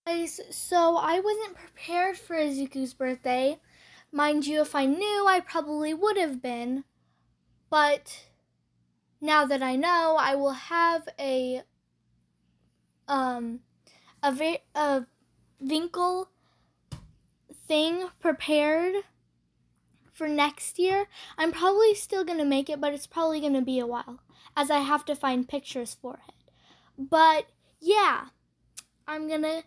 Guys, so I wasn't prepared for Izuku's birthday. Mind you, if I knew, I probably would have been. But now that I know, I will have a Winkle thing prepared for next year. I'm probably still gonna make it, but it's probably gonna be a while, as I have to find pictures for it. But yeah, I'm gonna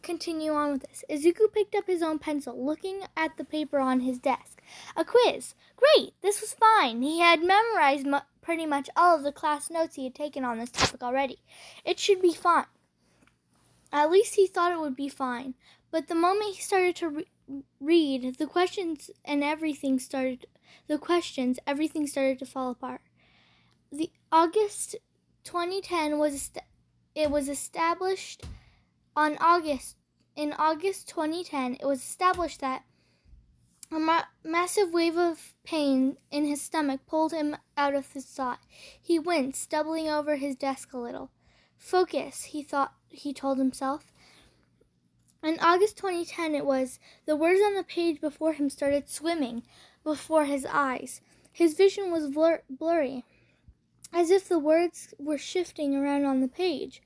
continue on with this. Izuku picked up his own pencil, looking at the paper on his desk. A quiz. Great, this was fine. He had memorized pretty much all of the class notes he had taken on this topic already. It should be fine. At least he thought it would be fine. But the moment he started to read the questions, everything started to fall apart. The August 2010 was established on August. In August 2010, it was established that a massive wave of pain in his stomach pulled him out of his thought. He winced, doubling over his desk a little. Focus, he told himself. In August 2010 it was. The words on the page before him started swimming before his eyes. His vision was blurry, as if the words were shifting around on the page.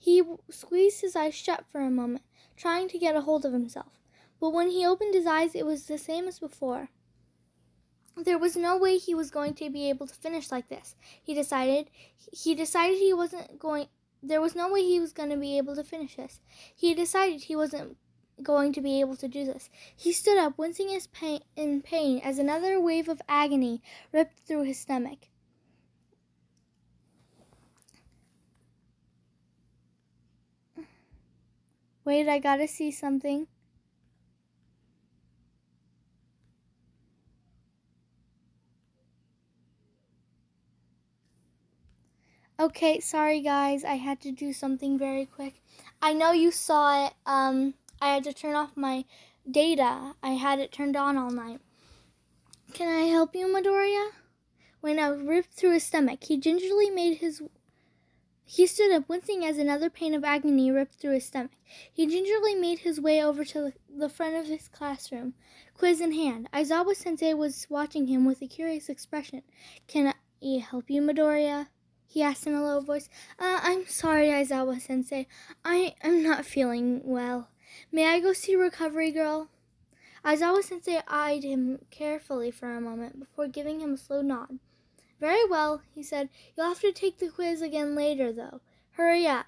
He squeezed his eyes shut for a moment, trying to get a hold of himself. But when he opened his eyes, it was the same as before. There was no way he was going to be able to finish like this. He decided he wasn't going. There was no way he was going to be able to finish this. He decided he wasn't going to be able to do this. He stood up, wincing in pain as another wave of agony ripped through his stomach. Wait, I gotta see something. Okay, sorry guys, I had to do something very quick. I know you saw it. I had to turn off my data. I had it turned on all night. Can I help you, Midoriya? When I ripped through his stomach, he stood up, wincing as another pain of agony ripped through his stomach. He gingerly made his way over to the front of his classroom, quiz in hand. Aizawa-sensei was watching him with a curious expression. Can I help you, Midoriya? He asked in a low voice. I'm sorry, Aizawa-sensei. I'm not feeling well. May I go see Recovery Girl? Aizawa-sensei eyed him carefully for a moment before giving him a slow nod. Very well, he said. You'll have to take the quiz again later, though. Hurry up.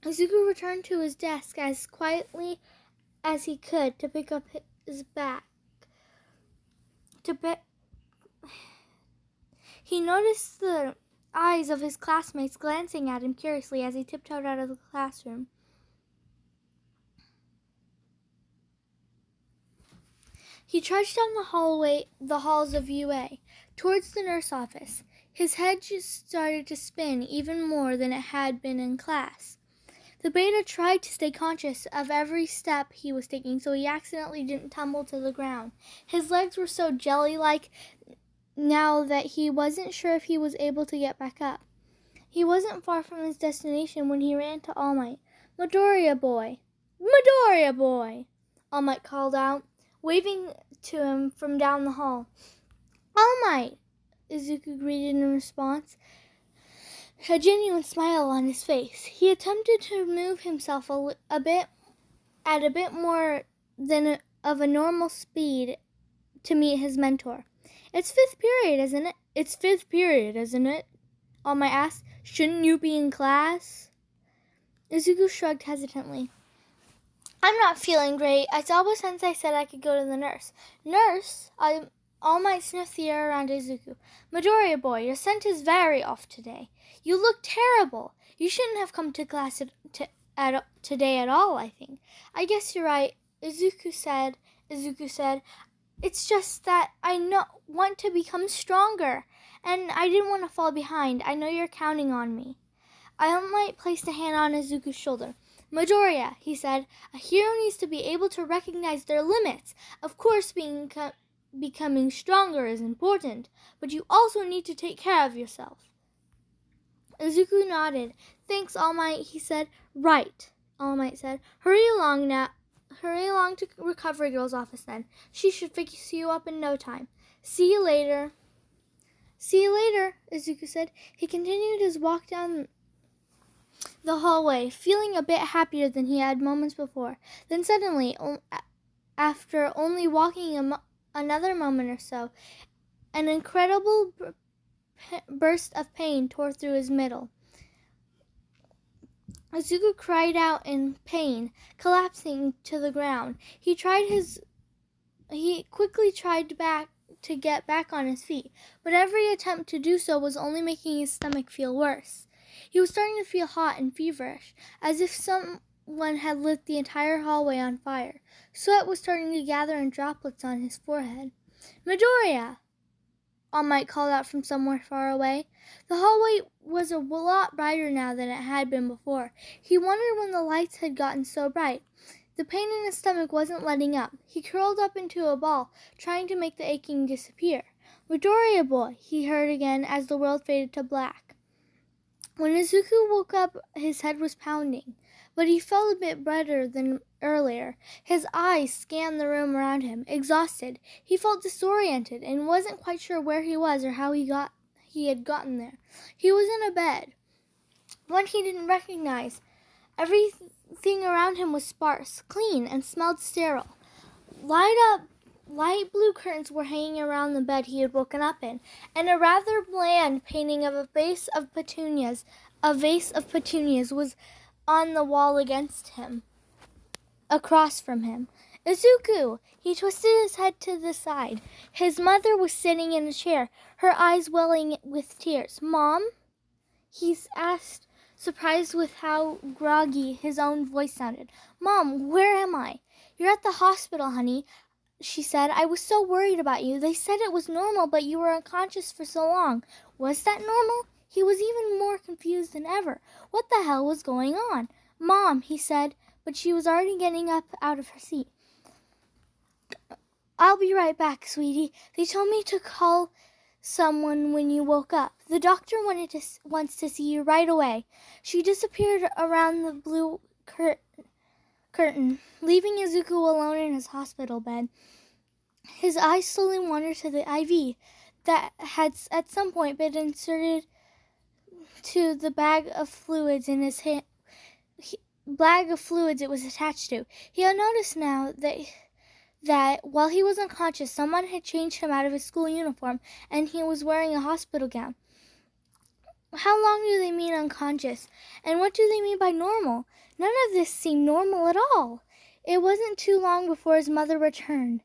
Izuku returned to his desk as quietly as he could to pick up his bag. He noticed the eyes of his classmates glancing at him curiously as he tiptoed out of the classroom. He trudged down the halls of UA, towards the nurse office. His head just started to spin even more than it had been in class. The beta tried to stay conscious of every step he was taking so he accidentally didn't tumble to the ground. His legs were so jelly-like now that he wasn't sure if he was able to get back up. He wasn't far from his destination when he ran to All Might. Midoriya boy! Midoriya boy! All Might called out, waving to him from down the hall. All Might! Izuku greeted in response, a genuine smile on his face. He attempted to move himself a bit more than of a normal speed to meet his mentor. It's fifth period, isn't it? All Might asked. Shouldn't you be in class? Izuku shrugged hesitantly. I'm not feeling great. Aizawa-sensei said I could go to the nurse. Nurse? All Might sniffed the air around Izuku. Midoriya boy, your scent is very off today. You look terrible. You shouldn't have come to class today at all, I think. I guess you're right, Izuku said. It's just that I want to become stronger, and I didn't want to fall behind. I know you're counting on me. All Might placed a hand on Izuku's shoulder. Midoriya, he said, a hero needs to be able to recognize their limits. Of course, becoming stronger is important, but you also need to take care of yourself. Izuku nodded. "Thanks, All Might," he said. "Right," All Might said. Hurry along to Recovery Girl's office then. She should fix you up in no time. See you later." "See you later," Izuku said. He continued his walk down the hallway, feeling a bit happier than he had moments before. Then suddenly, after only walking another moment or so, an incredible burst of pain tore through his middle. Izuku cried out in pain, collapsing to the ground. He quickly tried to get back on his feet, but every attempt to do so was only making his stomach feel worse. He was starting to feel hot and feverish, as if someone had lit the entire hallway on fire. Sweat was starting to gather in droplets on his forehead. "Midoriya!" All Might called out from somewhere far away. The hallway was a lot brighter now than it had been before. He wondered when the lights had gotten so bright. The pain in his stomach wasn't letting up. He curled up into a ball, trying to make the aching disappear. "Midoriya boy," he heard again as the world faded to black. When Izuku woke up, his head was pounding, but he felt a bit better than earlier. His eyes scanned the room around him, exhausted. He felt disoriented and wasn't quite sure where he was or how he had gotten there. He was in a bed, one he didn't recognize. Everything around him was sparse, clean, and smelled sterile. Light blue curtains were hanging around the bed he had woken up in, and a rather bland painting of a vase of petunias was on the wall across from him. "Izuku!" He twisted his head to the side. His mother was sitting in a chair, her eyes welling with tears. "Mom?" he asked, surprised with how groggy his own voice sounded. "Mom, where am I?" "You're at the hospital, honey," she said. "I was so worried about you. They said it was normal, but you were unconscious for so long." Was that normal? He was even more confused than ever. What the hell was going on? "Mom," he said, but she was already getting up out of her seat. "I'll be right back, sweetie. They told me to call someone when you woke up. The doctor wants to see you right away." She disappeared around the blue curtain, leaving Izuku alone in his hospital bed. His eyes slowly wandered to the IV that had at some point been inserted to the bag of fluids in his hand. Bag of fluids it was attached to. He had noticed now that while he was unconscious, someone had changed him out of his school uniform, and he was wearing a hospital gown. How long do they mean unconscious? And what do they mean by normal? None of this seemed normal at all. It wasn't too long before his mother returned,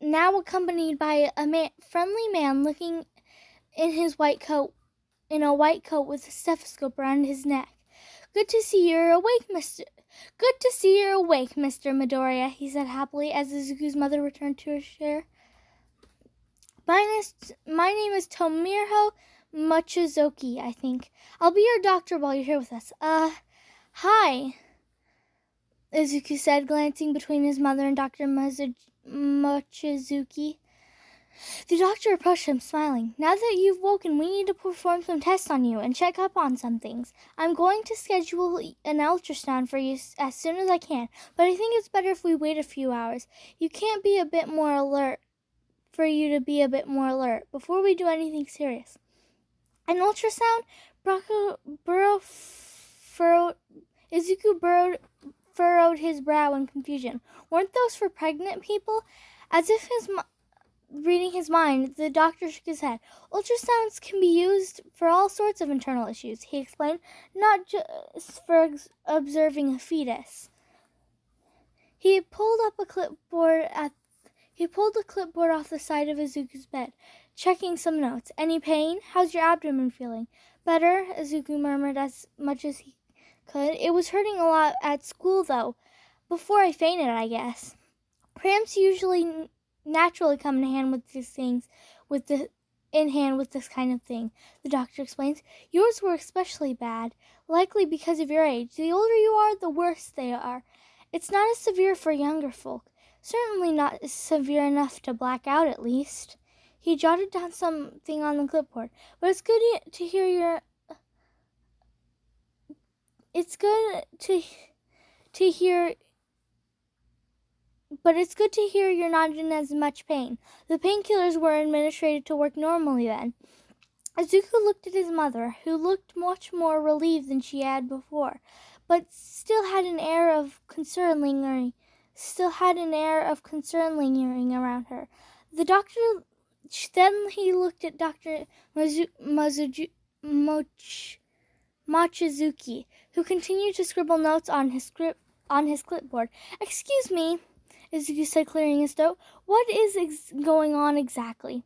now accompanied by a friendly man looking in a white coat with a stethoscope around his neck. Good to see you're awake, Mr. Midoriya," he said happily as Izuku's mother returned to her chair. My name is Tomohiro Mochizuki, I think. I'll be your doctor while you're here with us." Hi," Izuku said, glancing between his mother and Dr. Mochizuki. The doctor approached him, smiling. "Now that you've woken, we need to perform some tests on you and check up on some things. I'm going to schedule an ultrasound for you as soon as I can, but I think it's better if we wait a few hours. You can't be a bit more alert before we do anything serious." "An ultrasound?" Izuku furrowed his brow in confusion. Weren't those for pregnant people? As if reading his mind, the doctor shook his head. "Ultrasounds can be used for all sorts of internal issues," he explained, "not just for observing a fetus." He pulled a clipboard off the side of Izuku's bed, checking some notes. "Any pain? How's your abdomen feeling?" "Better," Izuku murmured as much as he could. "It was hurting a lot at school, though. Before I fainted, I guess." "Cramps usually naturally come in hand with this kind of thing," the doctor explains. "Yours were especially bad, likely because of your age. The older you are, the worse they are. It's not as severe for younger folk. Certainly not severe enough to black out, at least." He jotted down something on the clipboard. But it's good to hear your... It's good to hear... But it's good to hear you're not in as much pain. The painkillers were administered to work normally then. Izuku looked at his mother, who looked much more relieved than she had before, but still had an air of concern lingering around her. The doctor then he looked at Dr. Mochizuki, who continued to scribble notes on his clipboard. "Excuse me," Izuku said, clearing his throat. "What is going on exactly?"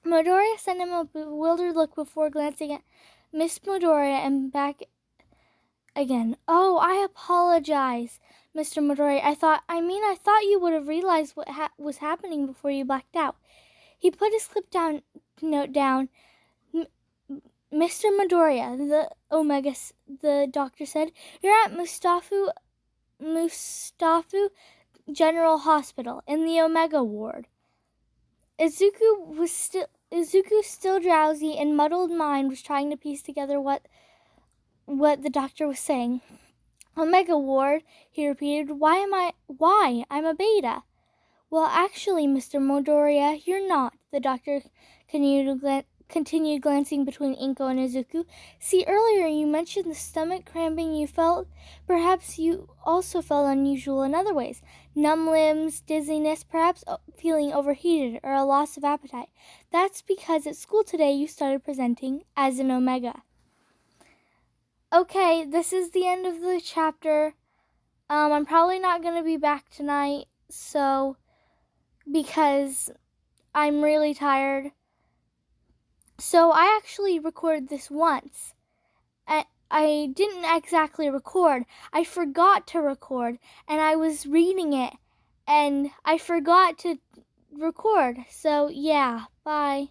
Midoriya sent him a bewildered look before glancing at Miss Midoriya and back again. "Oh, I apologize, Mr. Midoriya. I thought you would have realized what was happening before you blacked out." He put his note down. "Mr. Midoriya, the doctor said, you're at Mustafu General Hospital in the Omega Ward." Izuku's still drowsy and muddled mind was trying to piece together what the doctor was saying. "Omega Ward," he repeated. Why? I'm a beta." "Well, actually, Mr. Midoriya, you're not," the doctor continued glancing between Inko and Izuku. "See, earlier you mentioned the stomach cramping you felt. Perhaps you also felt unusual in other ways. Numb limbs, dizziness, perhaps feeling overheated, or a loss of appetite. That's because at school today you started presenting as an Omega." Okay, this is the end of the chapter. I'm probably not going to be back tonight, because I'm really tired. So I actually recorded this once. I didn't exactly record. I forgot to record, and I was reading it, and I forgot to record. So yeah, bye.